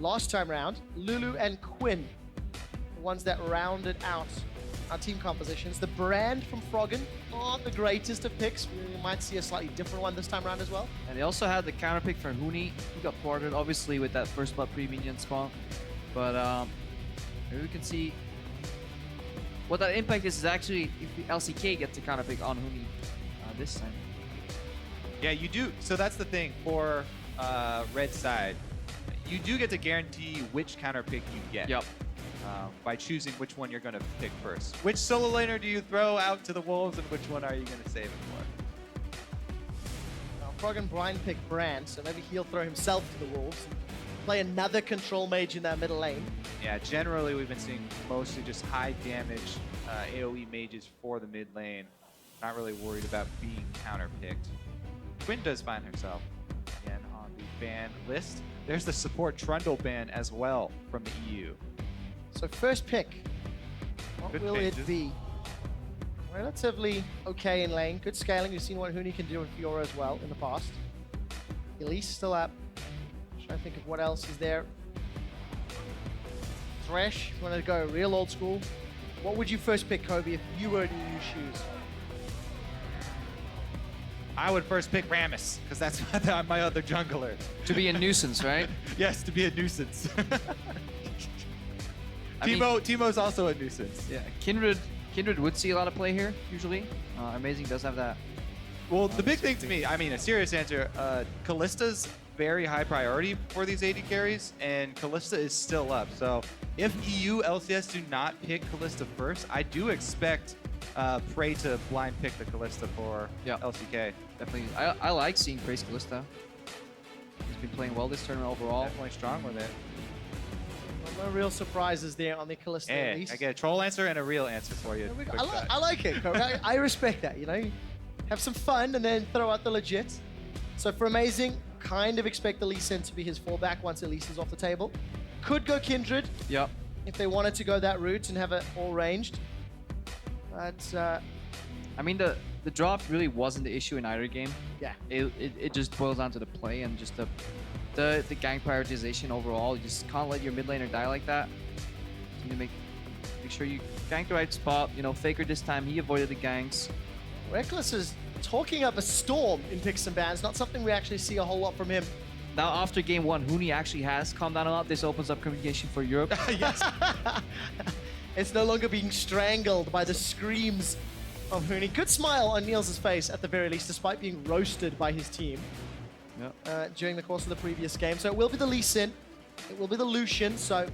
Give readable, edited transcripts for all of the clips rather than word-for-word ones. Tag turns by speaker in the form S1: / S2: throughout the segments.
S1: last time round, Lulu and Quinn, the ones that rounded out our team compositions. The brand from Froggen aren't the greatest of picks. We might see a slightly different one this time around as well.
S2: And they also had the counter pick for Huni. He got thwarted, obviously, with that first blood pre-minion spawn. But maybe we can see what that impact is actually if LCK gets a counter pick on Huni this time.
S3: Yeah, you do. So that's the thing for red side. You do get to guarantee which counter pick you get.
S2: Yep.
S3: By choosing which one you're going to pick first. Which solo laner do you throw out to the wolves, and which one are you going to save it for?
S1: Now, Froggen blind picked Brand, so maybe he'll throw himself to the wolves. Play another control mage in that middle lane.
S3: Yeah, generally we've been seeing mostly just high damage AoE mages for the mid lane. Not really worried about being counter picked. Quinn does find herself again on the ban list. There's the support Trundle ban as well from the EU.
S1: So first pick, what
S3: Good
S1: will
S3: changes.
S1: it be? Relatively okay in lane, good scaling. We've seen what Huni can do with Fiora as well in the past. Elise still up. Trying to think of what else is there. Thresh, if you want to go real old school. What would you first pick, Kobe, if you were in EU's shoes?
S3: I would first pick Rammus, because that's my other jungler.
S2: To be a nuisance, right?
S3: Yes, to be a nuisance.
S2: I mean-
S3: Teemo's also a nuisance.
S2: Yeah, Kindred would see a lot of play here, usually. Amazing does have that.
S3: Well, the big thing to me, I mean, a serious answer, Kallista's very high priority for these AD carries, and Kallista is still up. So if EU LCS do not pick Kallista first, I do expect Prey to blind pick the Kallista for
S2: Yeah.
S3: LCK.
S2: Definitely. I like seeing Praise Callista. He's been playing well this tournament overall.
S3: Definitely strong with it.
S1: Well, no real surprises there on the Callista at
S3: Hey,
S1: least.
S3: I get a troll answer and a real answer for you.
S1: There we go.
S3: Quick
S1: I like it, Kobe. I respect that, you know? Have some fun and then throw out the legit. So for Amazing, kind of expect the Lee Sin to be his fallback once Elise is off the table. Could go Kindred
S2: Yep.
S1: if they wanted to go that route and have it all ranged. But
S2: I mean, the drop really wasn't the issue in either game.
S1: yeah,
S2: It just boils down to the play and just the gank prioritization overall. You just can't let your mid laner die like that. So you make sure you gank the right spot. You know, Faker this time, he avoided the ganks.
S1: Reckless is talking up a storm in picks and bans. Not something we actually see a whole lot from him.
S2: Now, after game one, Huni actually has calmed down a lot. This opens up communication for Europe.
S3: Yes.
S1: It's no longer being strangled by the screams of Huni. Good smile on Niels' face at the very least, despite being roasted by his team
S2: Yep.
S1: during the course of the previous game. So it will be the Lee Sin, it will be the Lucian. So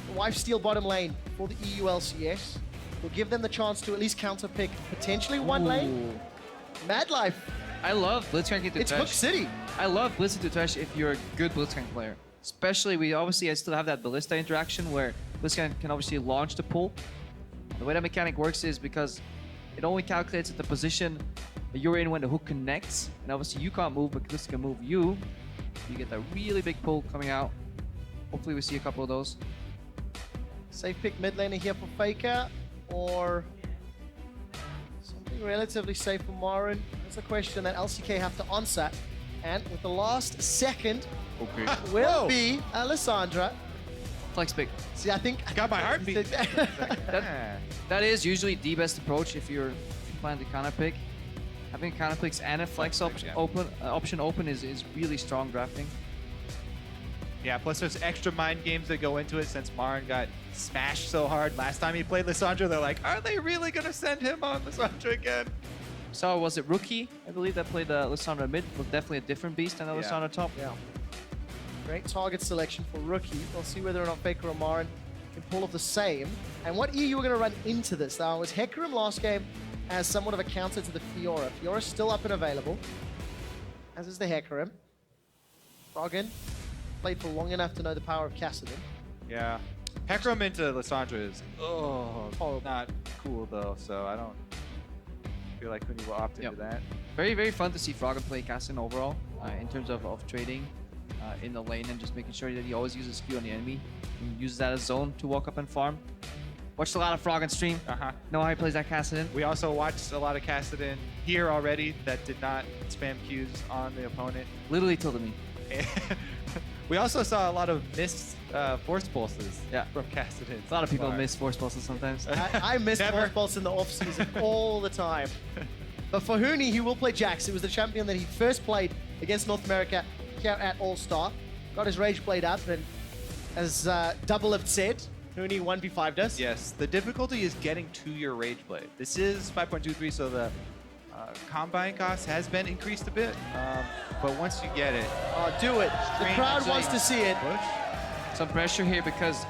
S1: the Wife Steal bottom lane for the EU LCS will give them the chance to at least counter pick potentially one lane.
S2: Ooh.
S1: Mad Life,
S2: I love Blitzcrank into
S1: it's Hook
S2: Thresh.
S1: City.
S2: I love Blitzing to Thresh if you're a good Blitzcrank player. Especially, I still have that Ballista interaction where Blitzcrank can obviously launch the pull. The way that mechanic works is because it only calculates at the position that you're in when the hook connects. And obviously you can't move, but Ballista can move you. You get that really big pull coming out. Hopefully we see a couple of those.
S1: Safe pick mid laner here for Faker, or something relatively safe for Marin? That's a question that LCK have to answer. And with the last second
S2: Okay.
S1: will
S3: Whoa.
S1: be Alessandra.
S2: Flex pick.
S1: See, I think...
S3: Got my heartbeat.
S2: That is usually the best approach if you're planning to counter pick. Having counter picks and a flex
S3: Flex pick,
S2: option open is really strong drafting.
S3: Yeah, plus there's extra mind games that go into it since Marin got smashed so hard last time he played Lissandra. They're like, are they really going to send him on Lissandra again?
S2: So was it Rookie, I believe, that played Lissandra mid? Was definitely a different beast than the
S3: Yeah.
S2: Lissandra top.
S1: Yeah. Great target selection for Rookie. We'll see whether or not Faker or Marin can pull off the same. And what EU are going to run into this now was Hecarim last game as somewhat of a counter to the Fiora. Fiora's still up and available, as is the Hecarim. Froggen played for long enough to know the power of Kassadin.
S3: Yeah. Hecarim into Lissandra is
S1: Horrible.
S3: not cool though, so I don't feel like Kuni will opt into
S2: Yep.
S3: that.
S2: Very, very fun to see Froggen play Cassin overall in terms of trading in the lane and just making sure that he always uses Q on the enemy and uses that as zone to walk up and farm. Watched a lot of Froggen stream.
S3: Uh-huh.
S2: Know how he plays that Cassin.
S3: We also watched a lot of Kassadin here already that did not spam Qs on the opponent.
S2: Literally tilted me.
S3: We also saw a lot of missed force pulses
S2: Yeah.
S3: from Kassadin.
S2: A lot of people miss force pulses sometimes.
S1: I miss
S3: Never.
S1: Force Pulse in the off-season all the time. But for Huni, he will play Jax. It was the champion that he first played against North America here at All-Star. Got his Rage Blade up, and as Double have said, Huni 1v5'd us.
S3: Yes, the difficulty is getting to your Rage Blade. This is 5.23, so the combine cost has been increased a bit. But once you get it,
S1: Oh, do it. The
S3: Strange
S1: crowd
S3: actually
S1: wants to see it.
S3: push.
S2: Some pressure here because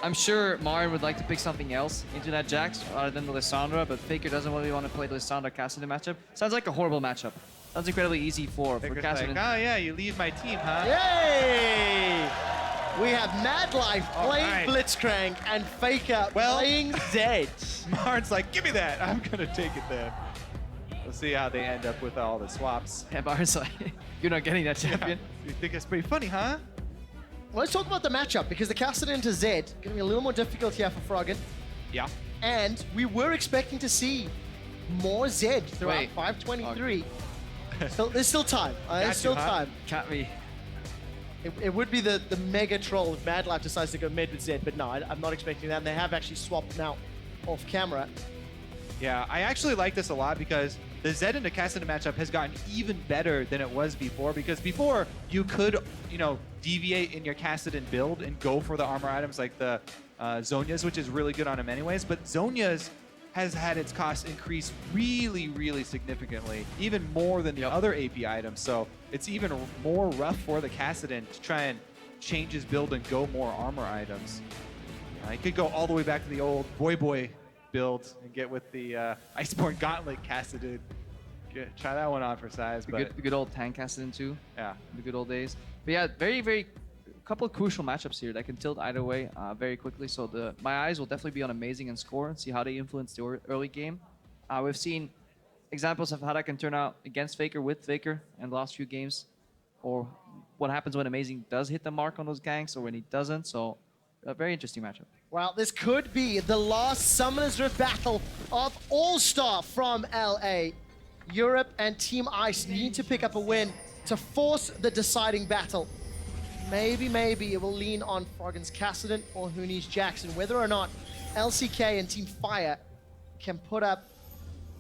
S2: I'm sure Marin would like to pick something else into that Jax other than the Lissandra, but Faker doesn't really want to play the Lissandra Kassadin matchup. Sounds like a horrible matchup. Sounds incredibly easy for
S3: Faker's
S2: Kassadin.
S3: like, oh yeah, you leave my team, huh?
S1: Yay! We have Mad Life
S3: All
S1: playing
S3: right.
S1: Blitzcrank and Faker
S3: Well-
S1: playing Zed.
S3: Martin's like, give me that. I'm gonna take it then. We'll see how they end up with all the swaps.
S2: And Marin's like, you're not getting that champion.
S3: You think it's pretty funny, huh?
S1: Let's talk about the matchup, because the Kassadin to Zed going to be a little more difficult here for Froggen.
S3: Yeah.
S1: And we were expecting to see more Zed throughout
S2: Wait.
S1: 523. So there's still time.
S3: Got
S1: There's
S3: you,
S1: still
S3: huh?
S1: time.
S2: Can't be.
S1: It would be the mega troll if Mad Life decides to go mid with Zed, but no, I'm not expecting that. And they have actually swapped now off camera.
S3: Yeah, I actually like this a lot because the Zed and the Kassadin matchup has gotten even better than it was before. Because before, you could, deviate in your Kassadin build and go for the armor items like the Zhonya's, which is really good on him anyways. But Zhonya's has had its cost increase really, really significantly, even more than the other AP items. So it's even more rough for the Kassadin to try and change his build and go more armor items. He could go all the way back to the old boy build and get with the Iceborne Gauntlet Kassadin. Try that one on for size, but
S2: The good old tank Kassadin too.
S3: yeah.
S2: The good old days. But yeah, very, very couple of crucial matchups here that can tilt either way very quickly. So my eyes will definitely be on Amazing and Score and see how they influence the early game. We've seen examples of how that can turn out against Faker, with Faker in the last few games, or what happens when Amazing does hit the mark on those ganks or when he doesn't. So a very interesting matchup.
S1: Well, this could be the last Summoner's Rift battle of All-Star from LA. Europe and Team Ice need to pick up a win to force the deciding battle. Maybe it will lean on Froggen's Kassadin or Huni's Jackson, whether or not LCK and Team Fire can put up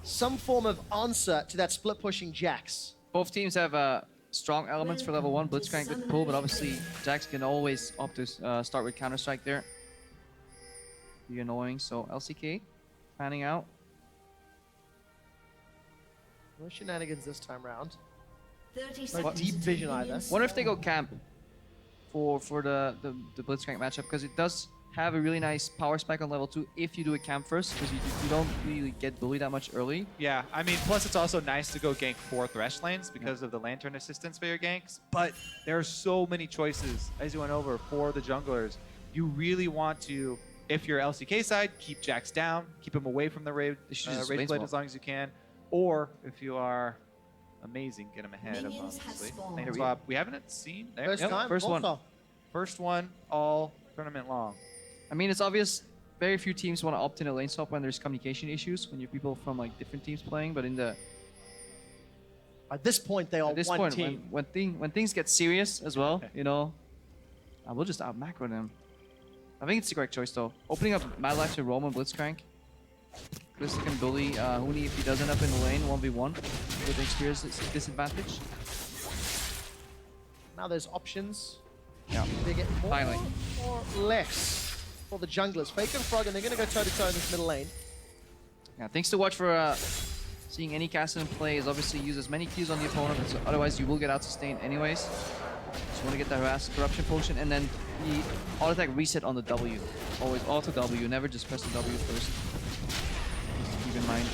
S1: some form of answer to that split-pushing Jax.
S2: Both teams have strong elements for level 1. Blitzcrank with pull, but obviously Jax can always opt to start with Counter-Strike there. Be annoying. So LCK panning out.
S1: No shenanigans this time round.
S4: 30
S1: No
S4: seconds
S1: deep
S4: until
S1: vision
S4: minions
S1: either.
S2: Wonder if they go camp for the Blitzcrank matchup, because it does have a really nice power spike on level 2 if you do a camp first, because you don't really get bullied that much early.
S3: Yeah, I mean, plus it's also nice to go gank 4 Thresh lanes because of the Lantern assistance for your ganks. But there are so many choices, as you went over, for the junglers. You really want to, if you're LCK side, keep Jax down, keep him away from the Rage
S2: They should just
S3: Blade
S2: lane swap.
S3: as long as you can. Or if you are Amazing, get him ahead of
S4: Minions have
S3: obviously.
S4: spawned.
S3: Lane swap. We haven't seen there.
S1: First
S2: Yep,
S1: time,
S2: first one.
S1: All-Star.
S3: First one all tournament long.
S2: I mean, it's obvious very few teams want to opt in a lane swap when there's communication issues, when you have people from like different teams playing, but in the
S1: At this point, they are
S2: at this
S1: one
S2: point,
S1: team.
S2: when things get serious as well, we'll just out macro them. I think it's the correct choice though. Opening up Mad Life to Roman Blitzcrank. Chris can bully Huni if he does end up in the lane 1v1 with experience disadvantage.
S1: Now there's options.
S2: Yeah.
S1: They get more
S2: Finally.
S1: or less for the junglers. Fake and Frog, and they're going to go toe-to-toe in this middle lane.
S2: Yeah, things to watch for seeing any Kassadin play is obviously use as many Qs on the opponent, so otherwise you will get out-sustained anyways. Just want to get the harass corruption potion, and then the auto attack reset on the W. Always auto W, never just press the W first. Just keep in mind.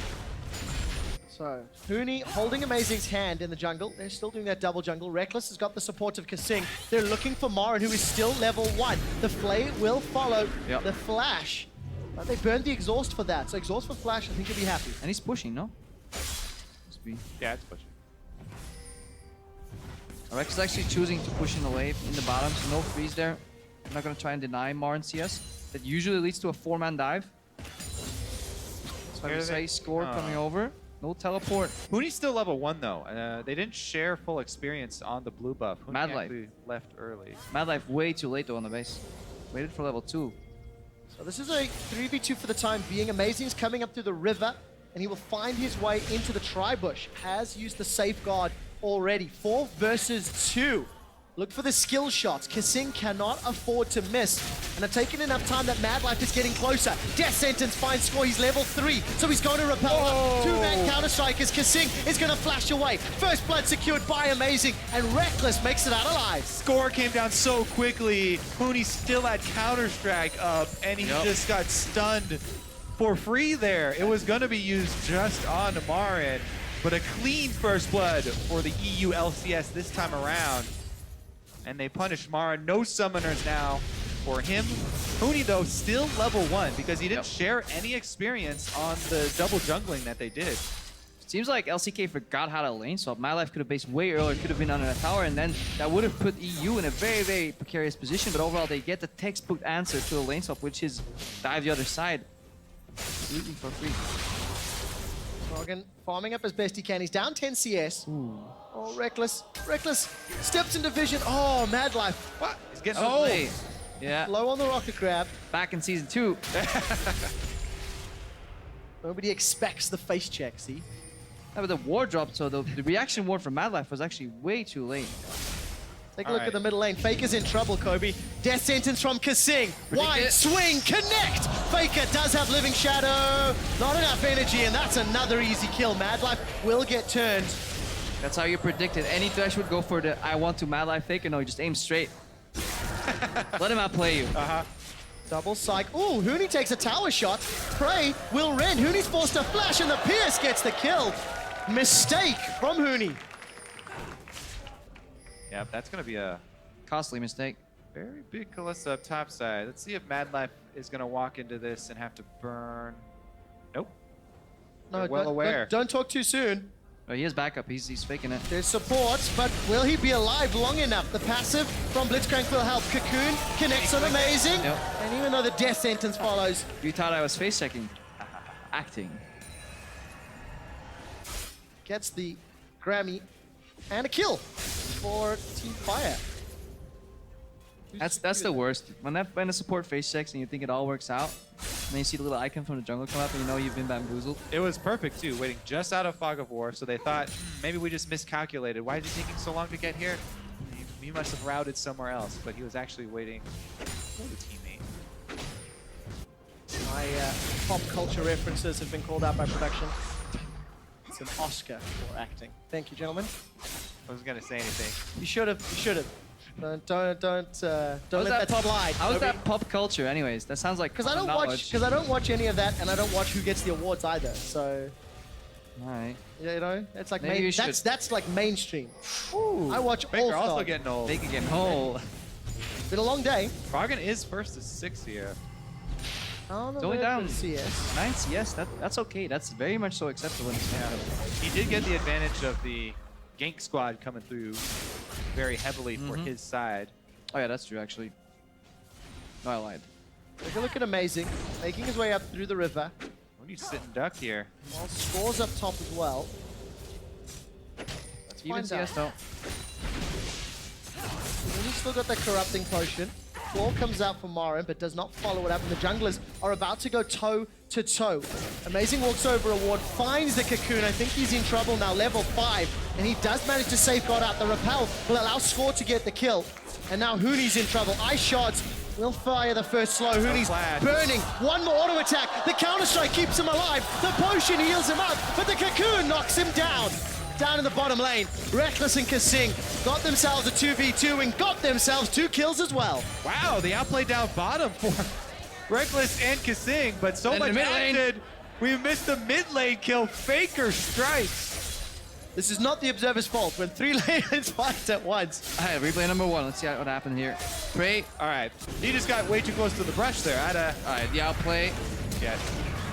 S1: So, Huni holding Amazing's hand in the jungle. They're still doing that double jungle. Reckless has got the support of Kasing. They're looking for Marin, who is still level 1. The Flay will follow
S2: Yep.
S1: the Flash. But they burned the Exhaust for that. So Exhaust for Flash, I think he'll be happy.
S2: And he's pushing, no? Must be.
S3: Yeah, it's pushing.
S2: Rex is actually choosing to push in the wave in the bottom, so no freeze there. I'm not going to try and deny Marin CS. That usually leads to a 4-man dive. That's why we
S3: Here they-
S2: say Score
S3: oh.
S2: coming over. No teleport.
S3: Huni's still level 1 though. They didn't share full experience on the blue buff. Huni
S2: Mad Life.
S3: actually left early.
S2: Mad Life way too late though on the base. Waited for level 2.
S1: So this is a 3v2 for the time being. Amazing's coming up through the river, and he will find his way into the tri-bush. Has used the safeguard already. 4 versus 2. Look for the skill shots. Kasing cannot afford to miss. And have taken enough time that Mad Life is getting closer. Death Sentence finds score. He's level 3. So he's going to repel up. 2-man counter-strikers. Kasing is going to flash away. First blood secured by Amazing. And Reckless makes it out alive.
S3: Score came down so quickly. Huni still had Counter-Strike up, and he just got stunned for free there. It was going to be used just on Marin, but a clean first blood for the EU LCS this time around. And they punish Marin. No summoners now for him. Huni, though, still level 1 because he didn't share any experience on the double jungling that they did.
S2: Seems like LCK forgot how to lane swap. My Life could have based way earlier, could have been under a tower, and then that would have put EU in a very, very precarious position. But overall, they get the textbook answer to the lane swap, which is dive the other side. Completely for free.
S1: Morgan farming up as best he can. He's down 10 CS. Oh, Reckless. Reckless steps into vision. Oh, Mad Life.
S3: What? He's getting
S2: Oh, yeah.
S1: Low on the rocket grab.
S2: Back in season 2.
S1: Nobody expects the face check, see?
S2: Yeah, but the ward dropped, so the reaction ward from Mad Life was actually way too late.
S1: Take a look at the middle lane. Faker's in trouble, Kobe. Death Sentence from Kasing. Wide swing, connect! Faker does have Living Shadow. Not enough energy, and that's another easy kill. Mad Life will get turned.
S2: That's how you predicted. Any Thresh would go for the I want to Mad Life Faker. No, you just aim straight. Let him outplay you.
S1: Double psych. Ooh, Huni takes a tower shot. Prey will rend. Huni's forced to flash, and the Pierce gets the kill. Mistake from Huni.
S3: Yeah, that's going to be a
S2: Costly mistake.
S3: very big Kalista up top side. Let's see if Mad Life is going to walk into this and have to burn. Nope. They're well aware.
S1: Don't talk too soon.
S2: Oh, he has backup. He's faking it.
S1: There's support, but will he be alive long enough? The passive from Blitzcrank will help. Cocoon connects on Amazing.
S2: Yep.
S1: And even though the Death Sentence follows,
S2: You thought I was face checking. Acting.
S1: gets the Grammy and a kill for Team Fire.
S2: That's the worst. When the support face checks and you think it all works out, and then you see the little icon from the jungle come up and you know you've been bamboozled.
S3: It was perfect, too, waiting just out of Fog of War, so they thought, maybe we just miscalculated. Why is he taking so long to get here? He must have routed somewhere else, but he was actually waiting for the teammate.
S1: My pop culture references have been called out by production. It's an Oscar for acting. Thank you, gentlemen.
S3: I wasn't going to say anything.
S1: You should have. You should have. Don't let that slide.
S2: How is that pop culture, anyways? That sounds like
S1: Because I don't watch any of that, and I don't watch who gets the awards either. So
S2: Alright.
S1: you know, it's like
S2: Maybe you should.
S1: that's like mainstream.
S3: Ooh,
S1: I watch all
S3: Baker also
S1: Star.
S3: getting old.
S2: Big again. Oh.
S1: Been a long day.
S3: Froggen is first to 6 here.
S1: On the
S2: It's only
S1: way
S2: down.
S1: to CS.
S2: 9 CS. That's okay. That's very much so acceptable in this matchup.
S3: He did get the advantage of the gank squad coming through very heavily for his side.
S2: Oh yeah, that's true actually. No, I lied.
S1: Take a look at Amazing, making his way up through the river.
S3: When you sit and duck here,
S1: While Scores up top as well. Let's
S2: Even
S1: find out.
S2: CS though.
S1: He's still got the corrupting potion. Claw comes out for Marin, but does not follow it up. And the junglers are about to go toe to toe. Amazing walks over a ward, finds the Cocoon. I think he's in trouble now, level 5. And he does manage to safeguard out. The repel will allow Score to get the kill. And now Huni's in trouble. Ice shards will fire the first slow. Huni's
S3: flash.
S1: burning. One more auto attack. The counter strike keeps him alive. The potion heals him up, but the Cocoon knocks him down. Down in the bottom lane, Reckless and Kasing got themselves a 2v2 and got themselves 2 kills as well.
S3: wow, the outplay down bottom for Reckless and Kasing, but so
S2: And
S3: much
S2: the mid lane.
S3: acted. We missed the mid lane kill. Faker strikes.
S1: This is not the Observer's fault when 3 lanes fight at once.
S2: Alright, replay number 1. Let's see what happened here. Prey.
S3: All right, he just got way too close to the brush there.
S2: Alright, the outplay.
S3: Yeah.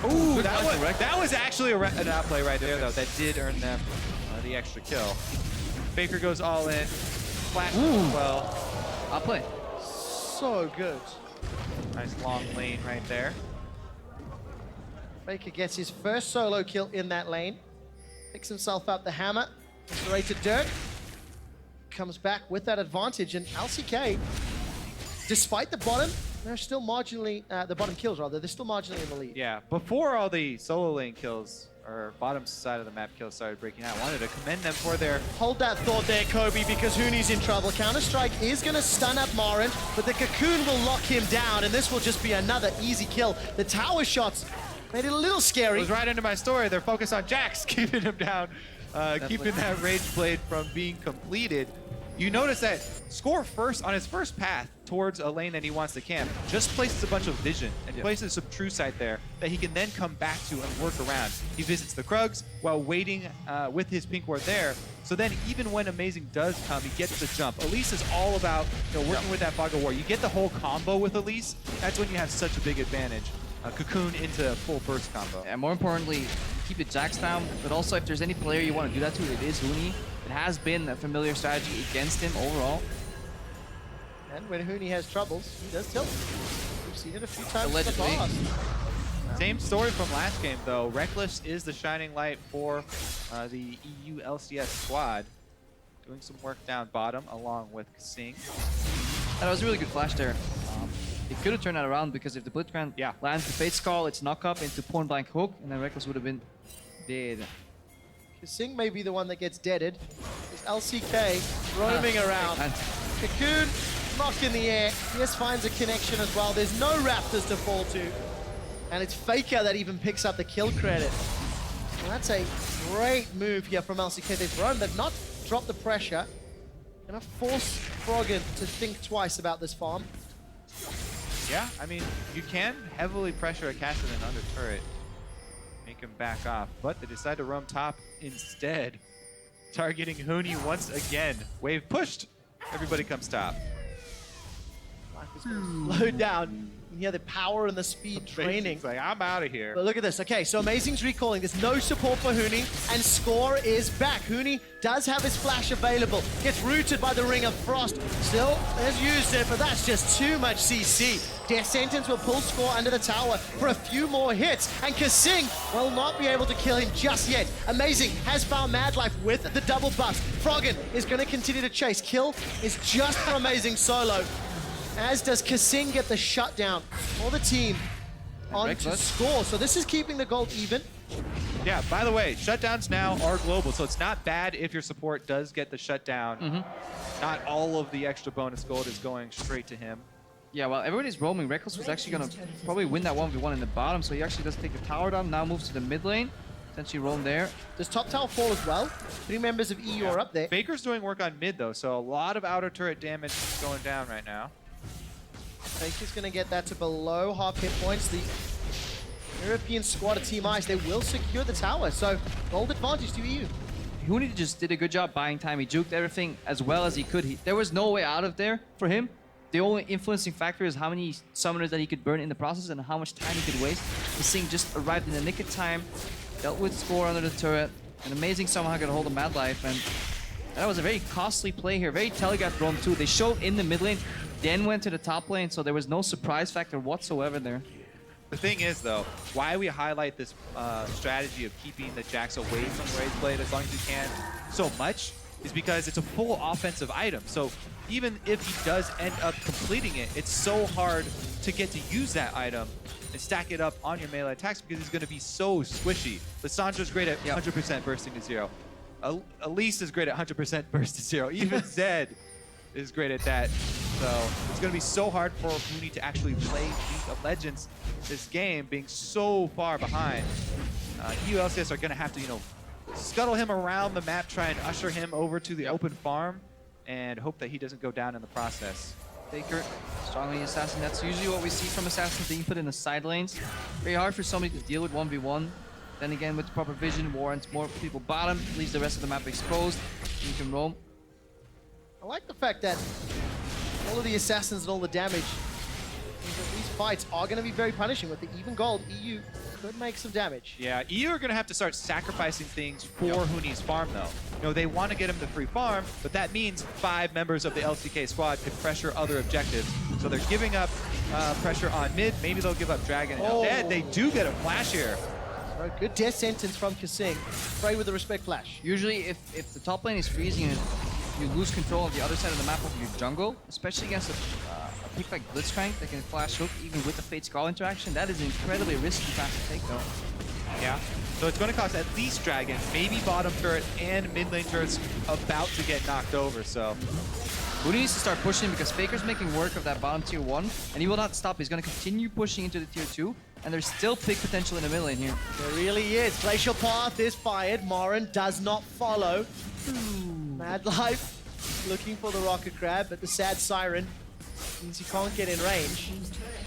S3: Ooh,
S2: Good
S3: that
S2: punch
S3: was,
S2: to Reckless.
S3: that was actually an outplay right there, though. That did earn them the extra kill. Faker goes all in. Flash as well.
S2: Outplay.
S1: So good.
S3: Nice long lane right there.
S1: Faker gets his first solo kill in that lane. Picks himself up the hammer. Straight to dirt. Comes back with that advantage, and LCK, despite the bottom, they're still marginally, the bottom kills rather, they're still marginally in the lead.
S3: Yeah, before all the solo lane kills, or bottom side of the map kills started breaking out, I wanted to commend them for their...
S1: Hold that thought there, Kobe, because Huni's in trouble. Counter-Strike is going to stun up Marin, but the Cocoon will lock him down, and this will just be another easy kill. The tower shots made it a little
S3: It
S1: scary.
S3: was right into my story. They're focused on Jax, keeping him down, keeping that Rage Blade from being completed. You notice that Score first, on his first path towards a lane that he wants to camp, just places a bunch of vision and places some true sight there that he can then come back to and work around. He visits the Krugs while waiting with his pink ward there. So then even when Amazing does come, he gets the jump. Elise is all about working with that Fog of War. You get the whole combo with Elise, that's when you have such a big advantage. Cocoon into full burst combo.
S2: And more importantly, keep the Jax down, but also if there's any player you want to do that to, it is Huni. It has been a familiar strategy against him overall.
S1: And when Huni has troubles, he does tilt. We've seen it a few times
S2: Allegedly.
S1: in the past.
S3: Same story from last game though. Reckless is the shining light for the EU LCS squad. Doing some work down bottom along with Sing.
S2: That was a really good flash there. He could have turned that around because if the Blitzcrank lands the Fate Skull, it's knock up into point blank hook, and then Reckless would have been dead.
S1: Sing may be the one that gets deaded. There's LCK roaming around. Cocoon, knock in the air. Yes, finds a connection as well. There's no Raptors to fall to. And it's Faker that even picks up the kill credit. And that's a great move here from LCK. They've roamed, they've not dropped the pressure. Gonna force Froggen to think twice about this farm.
S3: Yeah, I mean, you can heavily pressure a Kassadin under turret. Make him back off, but they decide to roam top instead. Targeting Huni once again. Wave pushed. Everybody comes top.
S1: Life is gonna slow down. You hear the power and the speed training.
S3: It's like, I'm out of here.
S1: But look at this. Okay, so Amazing's recalling. There's no support for Huni, and Score is back. Huni does have his flash available. Gets rooted by the Ring of Frost. Still has used it, but that's just too much CC. Death Sentence will pull Score under the tower for a few more hits, and Kasing will not be able to kill him just yet. Amazing has found Mad Life with the double bust. Froggen is going to continue to chase. Kill is just for Amazing solo. As does Kasing get the shutdown for the team onto Score. So this is keeping the gold even.
S3: Yeah, by the way, shutdowns now are global, so it's not bad if your support does get the shutdown. Not all of the extra bonus gold is going straight to him.
S2: Yeah, well, everybody's roaming. Reckless was actually going to probably win that 1v1 in the bottom, so he actually does take the tower down, now moves to the mid lane. Essentially roam there.
S1: Does top tower fall as well? 3 members of EU are up there.
S3: Baker's doing work on mid, though, so a lot of outer turret damage going down right now.
S1: Baker's going to get that to below half hit points. The European squad of Team Ice, they will secure the tower, so gold advantage to EU.
S2: Huni just did a good job buying time. He juked everything as well as he could. There was no way out of there for him. The only influencing factor is how many summoners that he could burn in the process and how much time he could waste. The Sing just arrived in the nick of time, dealt with Score under the turret, and Amazing somehow got a hold of Mad Life, and that was a very costly play here. Very telegraphed roam too. They showed in the mid lane, then went to the top lane, so there was no surprise factor whatsoever there.
S3: The thing is, though, why we highlight this strategy of keeping the Jax away from Rage Blade as long as you can so much is because it's a full offensive item. So even if he does end up completing it, it's so hard to get to use that item and stack it up on your melee attacks because he's going to be so squishy. Lissandra's great at 100% bursting to zero. Elise is great at 100% burst to zero. Even Zed is great at that. So it's going to be so hard for Huni to actually play League of Legends this game, being so far behind. EU LCS are going to have to, scuttle him around the map, try and usher him over to the open farm, and hope that he doesn't go down in the process.
S2: Faker, strongly Assassin. That's usually what we see from Assassins being put in the side lanes. Very hard for somebody to deal with 1v1. Then again, with the proper vision, warrants more people bottom, leaves the rest of the map exposed. You can roam.
S1: I like the fact that all of the assassins and all the damage, these fights are going to be very punishing. With the even gold, EU could make some damage.
S3: Yeah, EU are going to have to start sacrificing things for Huni's farm, though. They want to get him the free farm, but that means 5 members of the LCK squad could pressure other objectives. So they're giving up pressure on mid. Maybe they'll give up Dragon. Instead, they do get a flash here.
S1: Oh, good death sentence from Kasing. Frey with the respect flash.
S2: Usually, if the top lane is freezing and you lose control of the other side of the map of your jungle, especially against a pick like Blitzcrank that can flash hook even with the Fate Skull interaction, that is incredibly risky path to take though.
S3: Yeah. So it's going to cost at least Dragon, maybe bottom turret, and mid lane turret's about to get knocked over, so...
S2: Huni needs to start pushing because Faker's making work of that bottom tier 1, and he will not stop. He's going to continue pushing into the tier 2, and there's still big potential in the mid lane here.
S1: There really is. Glacial Path is fired. Morin does not follow. Mad Life looking for the Rocket Crab, but the sad Siren means he can't get in range.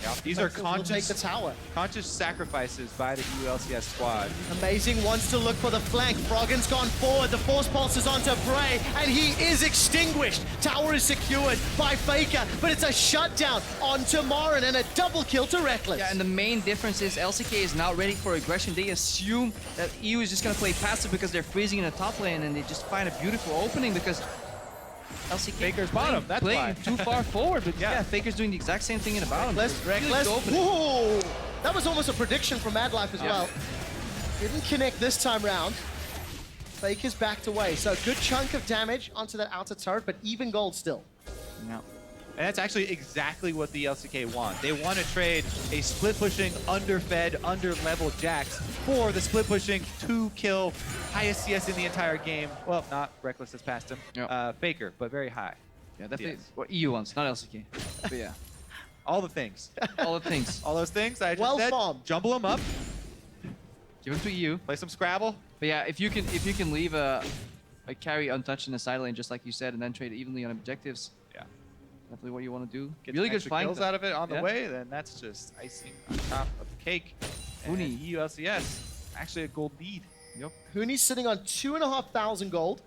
S3: Yeah, these are
S1: He'll take the tower.
S3: conscious sacrifices by the ULCS squad.
S1: Amazing wants to look for the flank. Froggen's gone forward. The Force Pulse is onto Bray, and he is extinguished. Tower is secured by Faker, but it's a shutdown onto Morin and a double kill to Reckless.
S2: Yeah, and the main difference is LCK is now ready for aggression. They assume that EU is just going to play passive because they're freezing in the top lane, and they just find a beautiful opening because LCK
S3: Faker's bottom, that's
S2: playing
S3: why.
S2: too far forward. But
S3: Yeah.
S2: yeah, Faker's doing the exact same thing in the bottom.
S1: Reckless,
S2: Really
S1: Reckless.
S2: good opening.
S1: Whoa! That was almost a prediction from Mad Life as
S2: Yeah.
S1: well. Didn't connect this time round. Faker's backed away. So a good chunk of damage onto that outer turret, but even gold still.
S2: Yeah.
S3: And that's actually exactly what the LCK want. They want to trade a split-pushing, underfed, under-leveled Jax for the split-pushing, 2-kill, highest CS in the entire game. Well, not Reckless has passed him.
S2: Yeah.
S3: Faker, but very high.
S2: Yeah, definitely
S3: Yes.
S2: what EU wants, not LCK. But yeah,
S3: All the things.
S2: all the things.
S3: All those things I just
S1: Well
S3: said.
S1: farmed.
S3: Jumble them up,
S2: Give them to EU.
S3: play some Scrabble.
S2: But yeah, if you can leave a carry untouched in the side lane, just like you said, and then trade it evenly on objectives,
S3: Yeah.
S2: definitely what you want to do.
S3: Get
S2: Really
S3: some
S2: good
S3: extra
S2: flank.
S3: kills
S2: though.
S3: out of it on the
S2: Yeah.
S3: way, then that's just icing on top of the cake. And
S2: Huni.
S3: ULCS, actually a gold lead.
S2: Yep.
S1: Huni's sitting on 2,500 gold.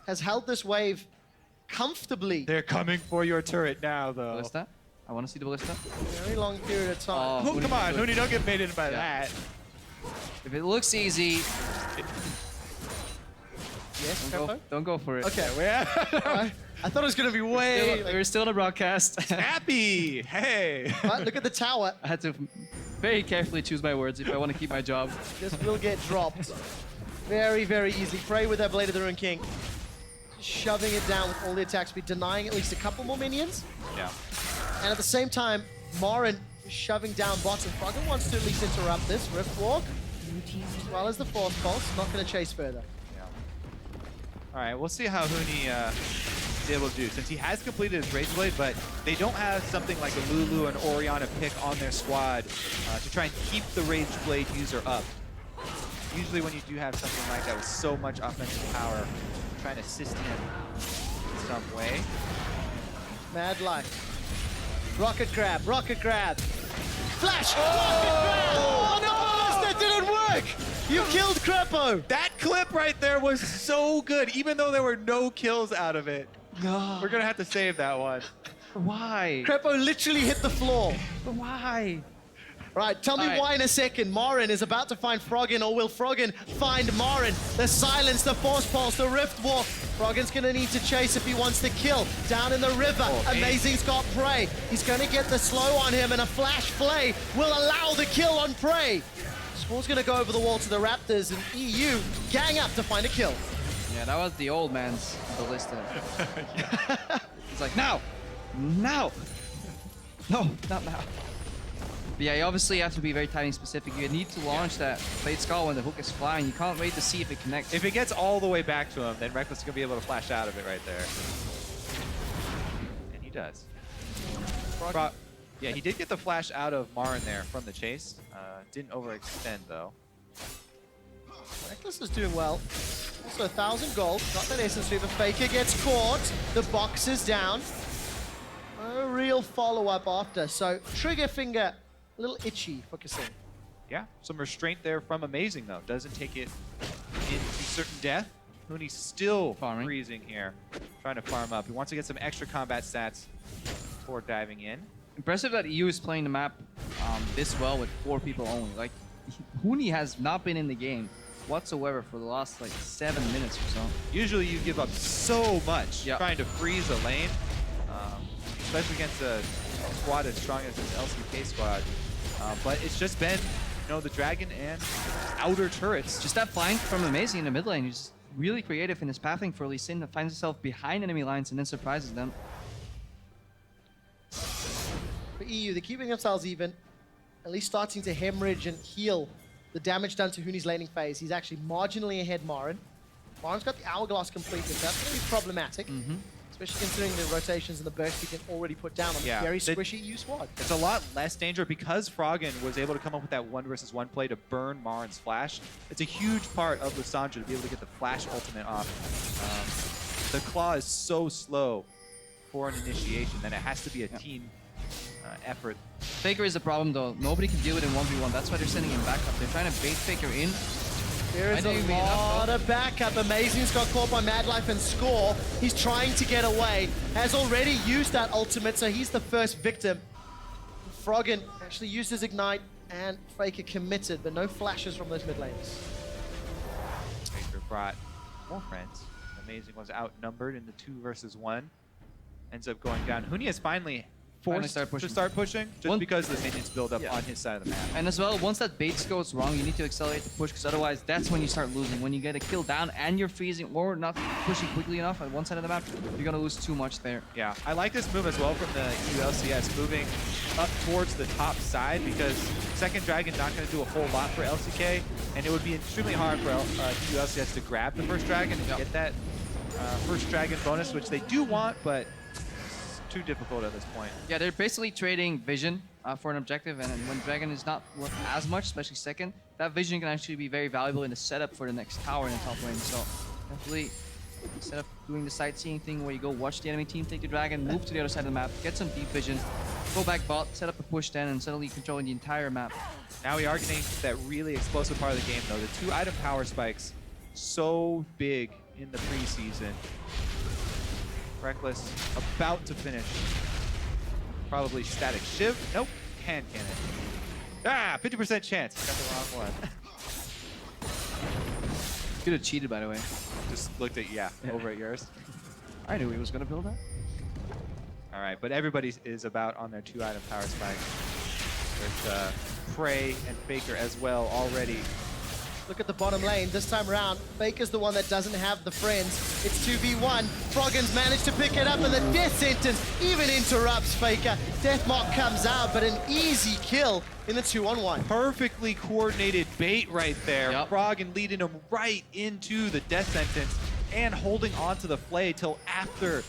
S1: Has held this wave comfortably.
S3: They're coming for your turret now, though.
S2: Ballista. I want to see the Ballista.
S1: Very long period of time.
S2: Oh.
S3: Oh, come on,
S2: Huni.
S3: Huni, don't get baited by
S2: Yeah.
S3: that.
S2: If it looks easy,
S1: Yes,
S2: don't
S1: Capo?
S2: go for it.
S1: Okay.
S3: Yeah.
S1: I thought it was going to be way...
S2: We're still in a broadcast.
S3: Happy! Hey!
S1: Right, look at the tower.
S2: I had to very carefully choose my words if I want to keep my job.
S1: This will get dropped. Very, very easily. Frey with that Blade of the Ruined King. Shoving it down with all the attack speed, denying at least a couple more minions.
S3: Yeah.
S1: And at the same time, Morin shoving down bots, and Froggen wants to at least interrupt this. Rift Walk, as well as the Force Pulse. Not going to chase further.
S3: Yeah. All right, we'll see how Huni is able to do, since he has completed his Rage Blade, but they don't have something like a Lulu and Orianna pick on their squad to try and keep the Rage Blade user up. Usually when you do have something like that with so much offensive power, trying to assist him in some way.
S1: Mad Life. Rocket Grab, Rocket Grab. Flash! Rocket Grab! Oh no, that didn't work! You killed Crepo!
S3: That clip right there was so good, even though there were no kills out of it.
S2: No.
S3: We're gonna have to save that one.
S2: Why?
S1: Crepo literally hit the floor.
S2: Why?
S1: Right, tell me
S2: Alright.
S1: why in a second. Morin is about to find Froggen, or will Froggen find Morin? The silence, the Force Pulse, the Rift Walk. Froggen's gonna need to chase if he wants to kill. Down in the river, Amazing's got Prey. He's gonna get the slow on him, and a flash flay will allow the kill on Prey. Squall's gonna go over the wall to the Raptors, and EU gang up to find a kill.
S2: Yeah, that was the old man's Ballista. He's like, now! Now! No, not now. But yeah, you obviously have to be very timing specific. You need to launch that Fate Skull when the hook is flying. You can't wait to see if it connects.
S3: If it gets all the way back to him, then Reckless is gonna be able to flash out of it right there. And he does. Yeah, he did get the flash out of Marin there from the chase. Didn't overextend though.
S1: Reckless is doing well. Also 1,000 gold. Got that Essence Fever. Faker gets caught. The box is down. A real follow-up after. So trigger finger, a little itchy for Kassim.
S3: Yeah, some restraint there from Amazing though. Doesn't take it into certain death. Huni's still
S2: Farming.
S3: freezing here, trying to farm up. He wants to get some extra combat stats before diving in.
S2: Impressive that EU is playing the map this well with 4 people only. Like, Huni has not been in the game whatsoever for the last like 7 minutes or so.
S3: Usually you give up so much
S2: Yeah.
S3: trying to freeze a lane, especially against a squad as strong as this LCK squad. But it's just been know, the dragon and outer turrets.
S2: Just that flank from Amazing in the mid lane. He's just really creative in his pathing for Lee Sin that finds himself behind enemy lines and then surprises them.
S1: For EU, they're keeping themselves even, at least starting to hemorrhage and heal the damage done to Huni's laning phase. He's actually marginally ahead Marin. Marin's got the Hourglass completed. That's going to be problematic, especially considering the rotations and the burst he can already put down on the very squishy EU squad.
S3: It's a lot less danger because Froggen was able to come up with that 1 versus 1 play to burn Marin's flash. It's a huge part of Lissandra to be able to get the flash ultimate off. The claw is so slow for an initiation that it has to be a team effort.
S2: Faker is the problem though. Nobody can deal with him 1v1. That's why they're sending him back up. They're trying to bait Faker in.
S1: There is a lot of backup. Amazing's got caught by Mad Life and Score. He's trying to get away. Has already used that ultimate, so he's the first victim. Froggen actually used his Ignite, and Faker committed, but no flashes from those mid laners.
S3: Faker brought more friends. Amazing was outnumbered in the 2 versus 1. Ends up going down. Huni is finally forced to start pushing just because the minions build up on his side of the map.
S2: And as well, once that bait goes wrong, you need to accelerate the push because otherwise that's when you start losing. When you get a kill down and you're freezing or not pushing quickly enough at one side of the map, you're going to lose too much there.
S3: Yeah, I like this move as well from the EU LCS, moving up towards the top side because second dragon not going to do a whole lot for LCK, and it would be extremely hard for EU LCS to grab the first dragon and get that first dragon bonus, which they do want, but too difficult at this point.
S2: Yeah, they're basically trading vision for an objective, and when dragon is not worth as much, especially second, that vision can actually be very valuable in the setup for the next tower in the top lane. So definitely, instead of doing the sightseeing thing where you go watch the enemy team take the dragon, move to the other side of the map, get some deep vision, go back bot, set up a push then, and suddenly controlling the entire map.
S3: Now we are getting that really explosive part of the game though. The 2 item power spikes, so big in the preseason. Reckless about to finish. Probably static shiv. Nope. Hand cannon. Ah, 50% chance. Got the wrong one.
S2: Could have cheated, by the way.
S3: Just looked at over at yours.
S2: I knew he was gonna build that.
S3: All right, but everybody is about on their 2 item power spike. There's Prey and Faker as well already.
S1: Look at the bottom lane. This time around, Faker's the one that doesn't have the friends. It's 2v1. Froggen's managed to pick it up, and the death sentence even interrupts Faker. Deathmark comes out, but an easy kill in the 2-on-1.
S3: Perfectly coordinated bait right there.
S2: Yep.
S3: Froggen leading him right into the death sentence and holding on to the Flay till after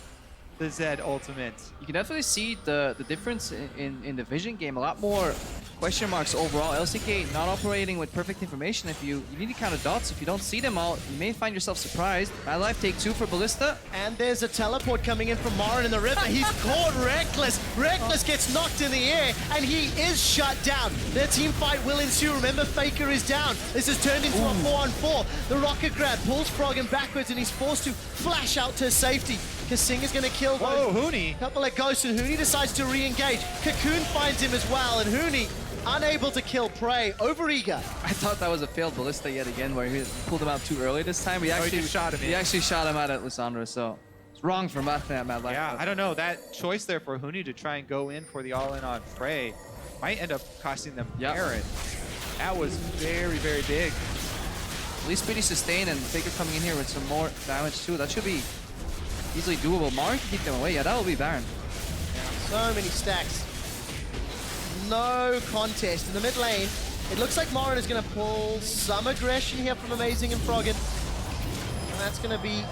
S3: the Zed ultimate.
S2: You can definitely see the difference in the vision game. A lot more question marks overall. LCK not operating with perfect information. If you need to count the dots. If you don't see them all, you may find yourself surprised. Mad Life take 2 for Ballista.
S1: And there's a teleport coming in from Marin in the river. He's caught Reckless. Reckless gets knocked in the air, and he is shut down. Their team fight will ensue. Remember, Faker is down. This has turned into a 4-on-4. The rocket grab pulls Froggen backwards, and he's forced to flash out to safety. Kasing is going to kill
S3: Whoa, Huni!
S1: Couple of ghosts, and Huni decides to re-engage. Cocoon finds him as well, and Huni unable to kill Prey, overeager.
S2: I thought that was a failed Ballista yet again, where he pulled him out too early this time. He actually
S3: shot him.
S2: He actually shot him out at Lissandra, so it's wrong for Mad Life.
S3: Yeah, I don't know. That choice there for Huni to try and go in for the all-in on Prey might end up costing them Baron. That was very, very big.
S2: At least pretty sustained, and Faker coming in here with some more damage too. That should be easily doable. Marin can keep them away. Yeah, that will be Baron.
S1: Yeah, so many stacks. No contest. In the mid lane, it looks like Marin is going to pull some aggression here from Amazing and Froggen. And that's going to be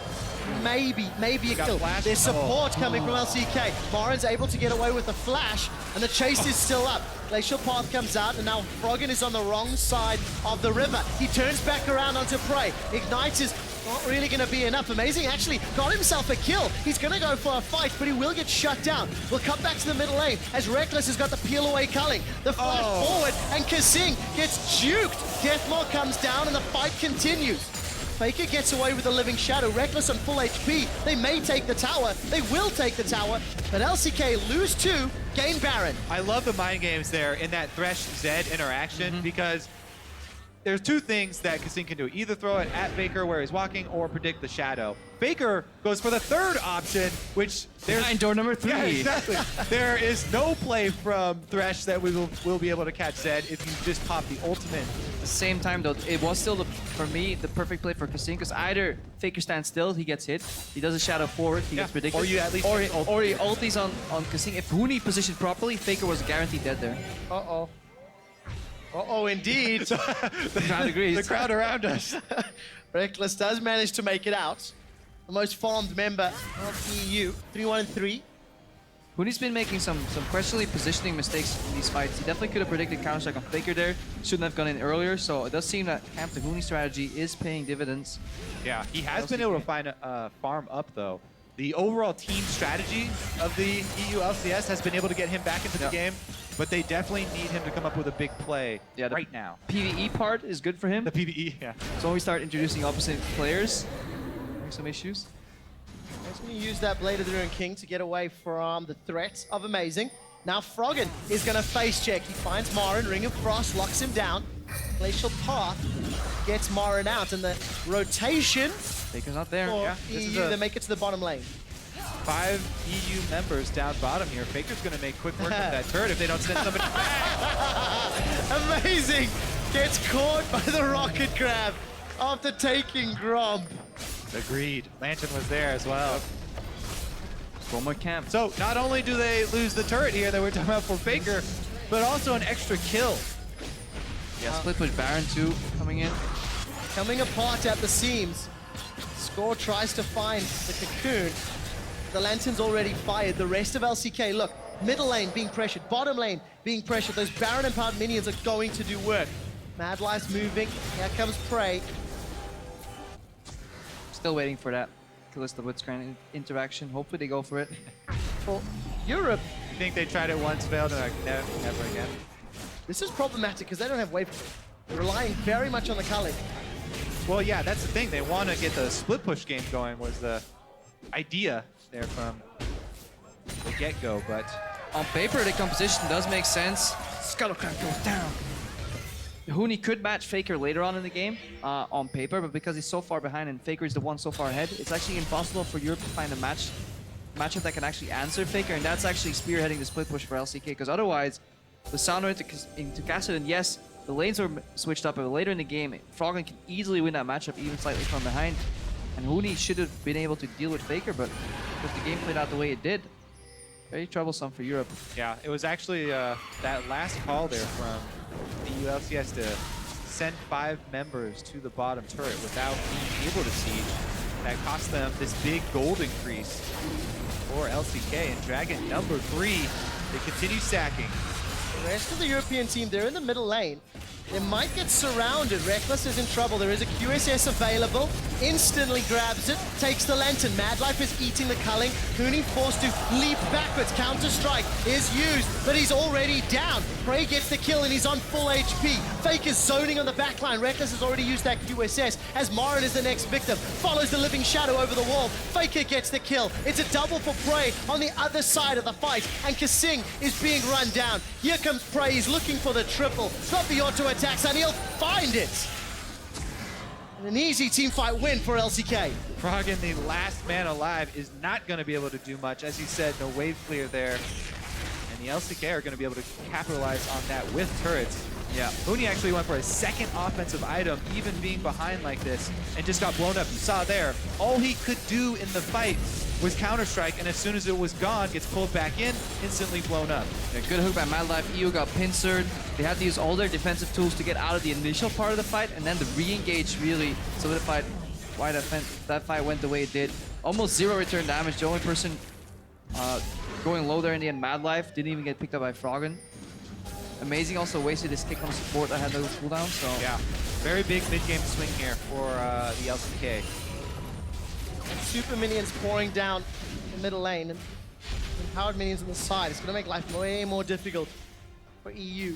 S1: maybe a kill. There's support coming from LCK. Marin's able to get away with a flash, and the chase is still up. Glacial Path comes out, and now Froggen is on the wrong side of the river. He turns back around onto Prey. Ignite is not really going to be enough. Amazing actually got himself a kill. He's going to go for a fight, but he will get shut down. We'll come back to the middle lane as Reckless has got the peel away culling. The flash forward, and Kasing gets juked. Deathmark comes down, and the fight continues. Faker gets away with the Living Shadow. Reckless on full HP. They may take the tower. They will take the tower, but LCK lose 2, gain Baron.
S3: I love the mind games there in that Thresh Zed interaction because there's two things that Kassim can do. Either throw it at Faker where he's walking or predict the shadow. Faker goes for the third option, which there's...
S2: Behind door number 3.
S3: Yeah, exactly. There is no play from Thresh that we will be able to catch Zed if you just pop the ultimate.
S2: At the same time, though, it was still, for me, the perfect play for Kassim, because either Faker stands still, he gets hit. He does a shadow forward, he gets predicted.
S3: Or you at least
S2: or
S3: get ult.
S2: he ultis on Kassim. If Huni positioned properly, Faker was guaranteed dead there.
S1: Uh-oh. Uh-oh, indeed.
S2: The crowd agrees.
S3: The crowd around us.
S1: Reckless does manage to make it out. The most farmed member of EU, 3-1-3.
S2: Huni's been making some questionably positioning mistakes in these fights. He definitely could have predicted Counter-Strike on Faker there. Shouldn't have gone in earlier, so it does seem that Camp the Huni strategy is paying dividends.
S3: Yeah, he has been able to find a farm up, though. The overall team strategy of the EU LCS has been able to get him back into the game, but they definitely need him to come up with a big play right now.
S2: PvE part is good for him.
S3: The PvE, yeah.
S2: So when we start introducing opposite players, there's some issues.
S1: He's going to use that Blade of the Ruined King to get away from the threat of Amazing. Now Froggen is going to face check. He finds Marin, Ring of Frost, locks him down. Glacial Path gets Marin out, and the rotation
S2: Faker's not there.
S1: for
S3: this is
S1: EU, they make it to the bottom lane.
S3: 5 EU members down bottom here. Faker's going to make quick work of that turret if they don't send somebody back.
S1: Amazing gets caught by the Rocket Grab after taking Gromp.
S3: Agreed. Lantern was there as well.
S2: One more camp.
S3: So not only do they lose the turret here that we're talking about for Faker, but also an extra kill.
S2: Yeah, split push Baron too coming in.
S1: Coming apart at the seams. Score tries to find the cocoon. The Lantern's already fired. The rest of LCK, look, middle lane being pressured, bottom lane being pressured. Those Baron empowered minions are going to do work. Mad Life's moving. Here comes Prey.
S2: Still waiting for that Kalista Blitzcrank interaction. Hopefully they go for it.
S1: For Europe,
S3: You think they tried it once, failed, and like, never again?
S1: this is problematic because they don't have wave. They're relying very much on the Kali.
S3: Well, yeah, that's the thing. They want to get the split push game going was the idea there from the get-go, but
S2: On paper, the composition does make sense. Scuttlecraft goes down. Huni could match Faker later on in the game on paper, but because he's so far behind and Faker is the one so far ahead, it's actually impossible for Europe to find a matchup that can actually answer Faker, and that's actually spearheading the split push for LCK, because otherwise, the Soundwave into Kassadin, yes, the lanes were switched up, but later in the game, Froggen can easily win that matchup even slightly from behind, and Huni should have been able to deal with Faker, but if the game played out the way it did, very troublesome for Europe.
S3: yeah, it was actually that last call there from the ULCS to send 5 members to the bottom turret without being able to siege. That cost them this big gold increase for LCK, and Dragon number 3, they continue stacking.
S1: The rest of the European team, they're in the middle lane. They might get surrounded. Reckless is in trouble. There is a QSS available. Instantly grabs it. Takes the Lantern. Mad Life is eating the culling. Huni forced to leap backwards. Counter-strike is used, but he's already down. Prey gets the kill and he's on full HP. Faker's zoning on the backline. Reckless has already used that QSS as Marin is the next victim. Follows the Living Shadow over the wall. Faker gets the kill. It's a double for Prey on the other side of the fight. And Kasing is being run down. Here comes Prey. He's looking for the triple. Not the auto attacks, and he'll find it. And an easy team fight win for LCK.
S3: Froggen, the last man alive, is not going to be able to do much. As you said, no wave clear there. And the LCK are going to be able to capitalize on that with turrets. Yeah, Huni actually went for a second offensive item, even being behind like this, and just got blown up. You saw there, all he could do in the fight was Counter-Strike, and as soon as it was gone, gets pulled back in, instantly blown up.
S2: Yeah, good hook by Mad Life. EU got pincered. They had to use all their defensive tools to get out of the initial part of the fight, and then the re-engage really solidified why that fight went the way it did. Almost 0 return damage. The only person going low there in the end, Mad Life, didn't even get picked up by Froggen. Amazing also wasted his kick on support that had no cooldown, so...
S3: Yeah, very big mid-game swing here for the LCK.
S1: Super minions pouring down the middle lane and empowered minions on the side. It's going to make life way more difficult for EU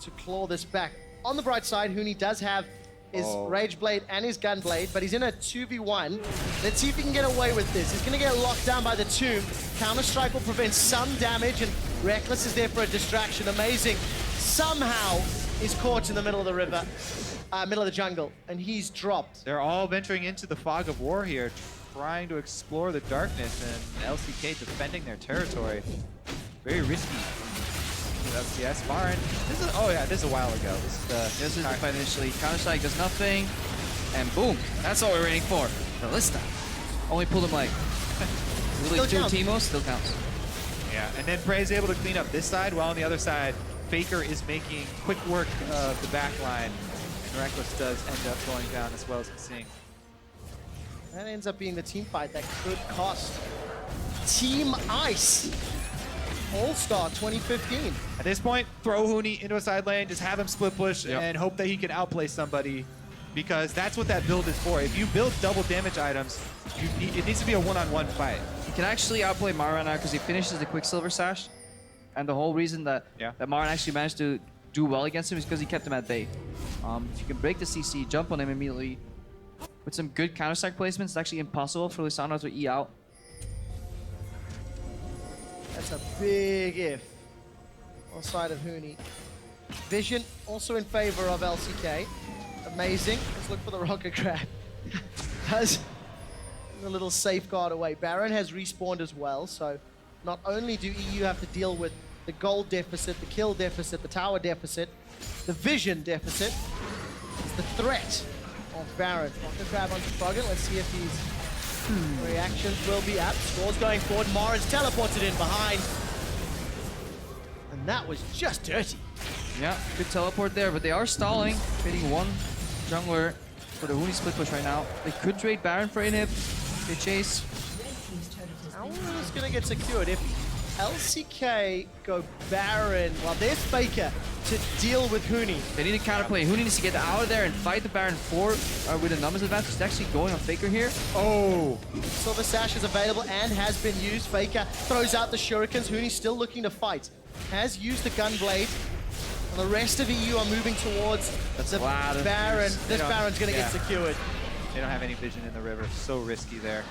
S1: to claw this back. On the bright side, Huni does have his Rage Blade and his Gun Blade, but he's in a 2v1. Let's see if he can get away with this. He's going to get locked down by the Tomb. Counter-Strike will prevent some damage, and Reckless is there for a distraction. Amazing. Somehow is caught in the middle of the river, middle of the jungle, and he's dropped.
S3: They're all venturing into the fog of war here, trying to explore the darkness, and LCK defending their territory. Very risky. LCS Marin. This is a while ago.
S2: This is the fight initially. Counter-Strike does nothing, and boom. That's all we're waiting for. Ballista. Only pulled him like really
S1: Still
S2: two
S1: counts.
S2: Teemos, still counts.
S3: Yeah, and then Prey is able to clean up this side, while on the other side, Faker is making quick work of the back line, and Reckless does end up going down as well as Kasing.
S1: That ends up being the team fight that could cost Team Ice All-Star 2015.
S3: At this point, throw Huni into a side lane, just have him split push,
S2: Yep.
S3: and hope that he can outplay somebody, because that's what that build is for. If you build double damage items, it needs to be a one-on-one fight.
S2: He can actually outplay Mara now because he finishes the Quicksilver Sash. And the whole reason that, that Mara actually managed to do well against him is because he kept him at bay. If you can break the CC, jump on him immediately, with some good counter-strike placements, it's actually impossible for Lissandra to E out.
S1: That's a big if on the side of Huni. Vision also in favor of LCK. Amazing. Let's look for the rocket grab. Has a little safeguard away. Baron has respawned as well, so not only do EU have to deal with the gold deficit, the kill deficit, the tower deficit, the vision deficit, it's the threat of Baron. Rocket grab onto Froggen. Let's see if his reactions will be apt. Scores going forward. Marin's teleported in behind. And that was just dirty.
S2: Yeah, good teleport there, but they are stalling, trading one jungler for the Huni split push right now. They could trade Baron for inhib. They chase.
S1: How is going to get secured if LCK go Baron? Well, there's Faker to deal with Huni.
S2: They need to counterplay. Huni needs to get out of there and fight the Baron with a numbers advantage. He's actually going on Faker here.
S3: Oh!
S1: Silver Sash is available and has been used. Faker throws out the shurikens. Huni's still looking to fight. Has used the Gunblade. And the rest of EU are moving towards the Baron. This Baron's going to get secured.
S3: They don't have any vision in the river. So risky there.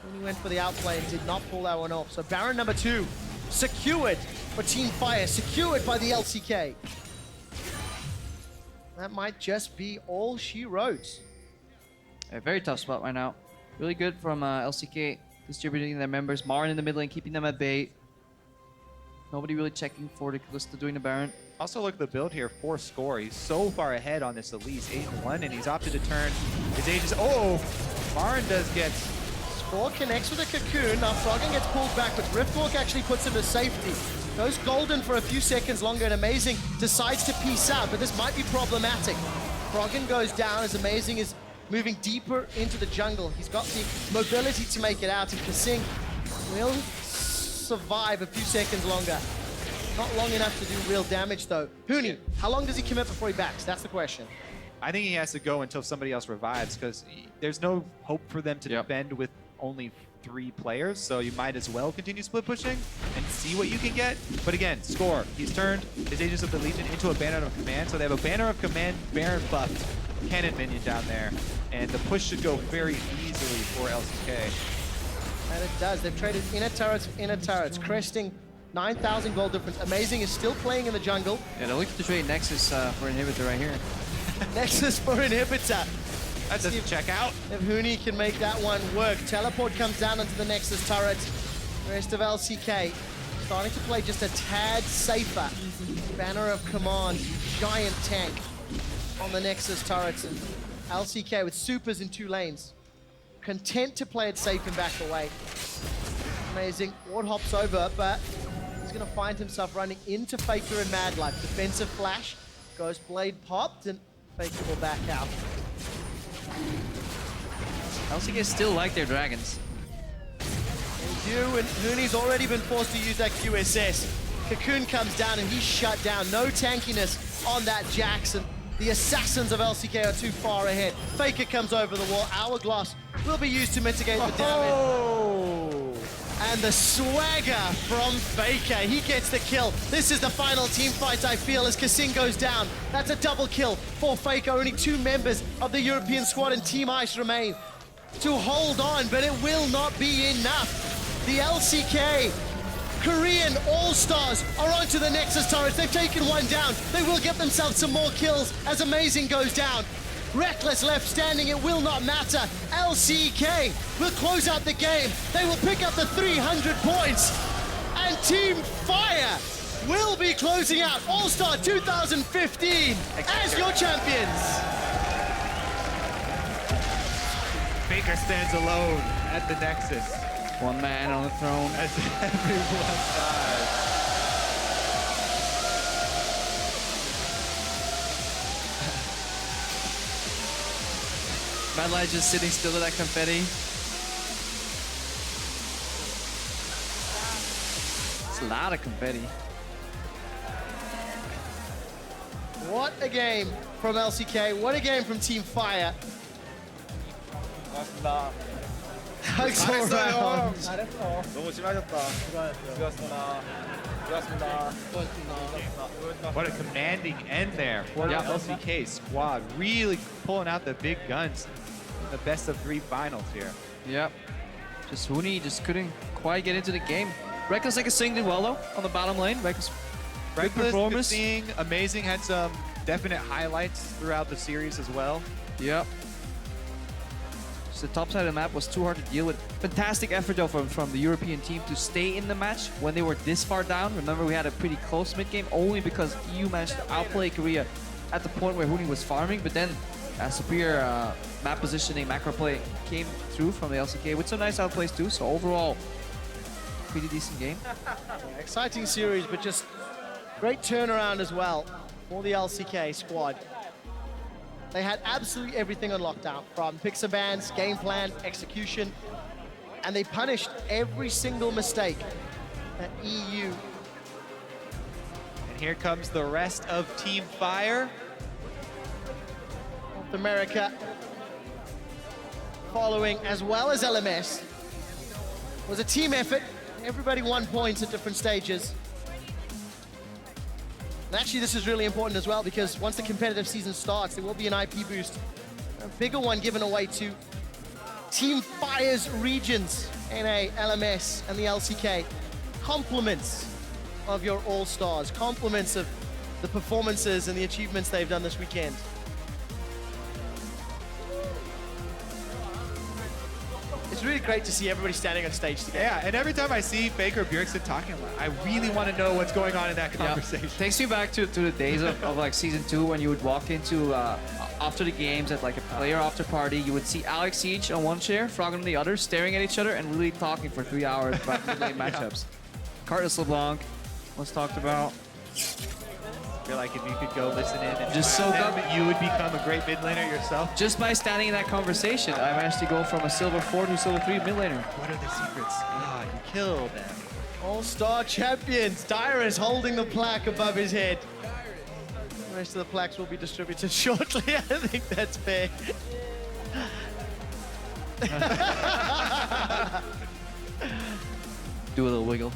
S1: Huni went for the outplay and did not pull that one off. So Baron number 2, secured for Team Fire, secured by the LCK. That might just be all she wrote.
S2: A very tough spot right now. Really good from LCK distributing their members. Marin in the mid lane, keeping them at bay. Nobody really checking for the Kalista doing the Baron.
S3: Also look at the build here for Score. He's so far ahead on this Elise 8-1, and he's opted to turn his Aegis. Oh! Marin does get...
S1: Score connects with a Cocoon. Now Froggen gets pulled back, but Riftwalk actually puts him to safety. Goes golden for a few seconds longer, and Amazing decides to peace out, but this might be problematic. Froggen goes down as Amazing is moving deeper into the jungle. He's got the mobility to make it out, and Kasing will survive a few seconds longer. Not long enough to do real damage, though. Huni, how long does he commit before he backs? That's the question.
S3: I think he has to go until somebody else revives, because there's no hope for them to defend with only 3 players, so you might as well continue split pushing and see what you can get. But again, Score, he's turned his Aegis of the Legion into a Banner of Command, so they have a Banner of Command Baron buffed cannon minion down there, and the push should go very easily for LCK.
S1: And it does. They've traded inner turrets, cresting 9,000 gold difference. Amazing is still playing in the jungle.
S2: Yeah, they're looking to trade Nexus for inhibitor right here.
S1: Nexus for inhibitor.
S3: That doesn't check out.
S1: If Huni can make that one work. Teleport comes down onto the Nexus turret. The rest of LCK starting to play just a tad safer. Banner of Command, giant tank on the Nexus turrets. And LCK with supers in 2 lanes. Content to play it safe and back away. Amazing. Ward hops over, but he's going to find himself running into Faker and Madlife. Defensive flash. Ghost Blade popped, and Faker will back out.
S2: LCK still like their dragons.
S1: They do, and Huni's already been forced to use that QSS. Cocoon comes down, and he's shut down. No tankiness on that Jackson. The assassins of LCK are too far ahead. Faker comes over the wall. Hourglass will be used to mitigate the damage.
S3: Oh!
S1: And the swagger from Faker. He gets the kill. This is the final team fight, I feel, as Kasing goes down. That's a double kill for Faker. Only 2 members of the European squad and Team Ice remain to hold on, but it will not be enough. The LCK Korean All-Stars are onto the Nexus turrets. They've taken one down. They will get themselves some more kills as Amazing goes down. Reckless left standing, it will not matter. LCK will close out the game. They will pick up the 300 points. And Team Fire will be closing out All-Star 2015 as your champions.
S3: Faker stands alone at the Nexus
S2: One man on the throne.
S3: as everyone dies.
S2: Mad Light just sitting still with that confetti. It's a lot of confetti.
S1: What a game from LCK. What a game from Team Fire. Hugs all around.
S4: 너무 심하셨다. 수고하셨습니다. 수고하셨습니다.
S3: What a commanding end there for the
S2: Yeah.
S3: LCK squad. Really pulling out the big guns in the best of 3 finals here.
S2: Yep. Just Huni just couldn't quite get into the game. Reckless like a singing well though on the bottom lane. Reckless good
S3: Reckless,
S2: performance.
S3: seeing Amazing had some definite highlights throughout the series as well.
S2: Yep. Just the top side of the map was too hard to deal with. Fantastic effort though from the European team to stay in the match when they were this far down. Remember we had a pretty close mid game only because EU managed to outplay Korea at the point where Huni was farming, but then superior map positioning, macro play came through from the LCK with some nice outplays too. So overall, pretty decent game.
S1: Exciting series, but just great turnaround as well for the LCK squad. They had absolutely everything on lockdown, from picks and bans, game plan, execution, and they punished every single mistake that EU.
S3: And here comes the rest of Team Fire.
S1: North America following, as well as LMS. It was a team effort. Everybody won points at different stages. And actually, this is really important as well because once the competitive season starts, there will be an IP boost. A bigger one given away to Team Fire's regions, NA, LMS, and the LCK. Compliments of your All-Stars, compliments of the performances and the achievements they've done this weekend. It's really great to see everybody standing on stage together.
S3: Yeah, and every time I see Faker Bjergsen talking, I really want to know what's going on in that
S2: Yeah.
S3: conversation.
S2: Takes you back to the days of like season 2 when you would walk into after the games at like a player after party. You would see Alex Siege on one chair, Frog on the other, staring at each other and really talking for 3 hours about the lane matchups. Cartus LeBlanc was talked about.
S3: I feel like if you could go listen in and
S2: Just
S3: learn
S2: soak
S3: them,
S2: up-
S3: you would become a great mid laner yourself.
S2: Just by standing in that conversation, I managed to go from a silver 4 to a silver 3 mid laner.
S3: What are the secrets? Ah, you kill them.
S1: All-Star champions. Dyrus holding the plaque above his head. The rest of the plaques will be distributed shortly. I think that's fair.
S2: Do a little wiggle.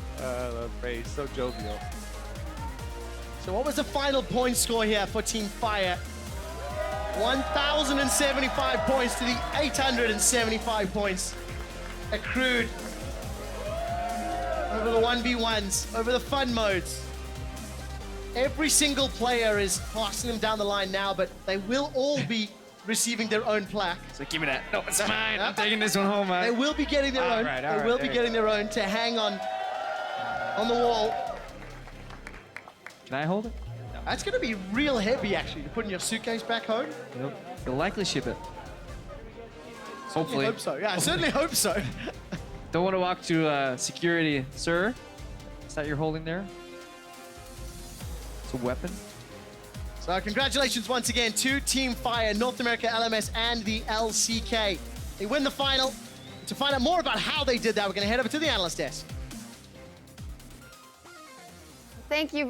S3: Praise, so jovial.
S1: So what was the final point score here for Team Fire? 1,075 points to the 875 points accrued over the 1v1s, over the fun modes. Every single player is passing them down the line now, but they will all be receiving their own plaque.
S2: So give me that. No, it's mine. I'm taking this one home,
S1: They
S2: man.
S1: will be getting their
S3: All
S1: own.
S3: right, all
S1: They
S3: right,
S1: will
S3: there
S1: be
S3: you
S1: getting their own to hang on the wall.
S2: Can I hold it?
S1: That's going to be real heavy, actually, to put in your suitcase back home.
S2: Yep. You'll likely ship it.
S1: I
S2: Hopefully.
S1: hope so. Yeah, I certainly hope so.
S2: Don't want to walk to security, sir. Is that you're holding there? It's a weapon.
S1: So congratulations once again to Team Fire, North America, LMS, and the LCK. They win the final. To find out more about how they did that, we're going to head over to the analyst desk.
S5: Thank you.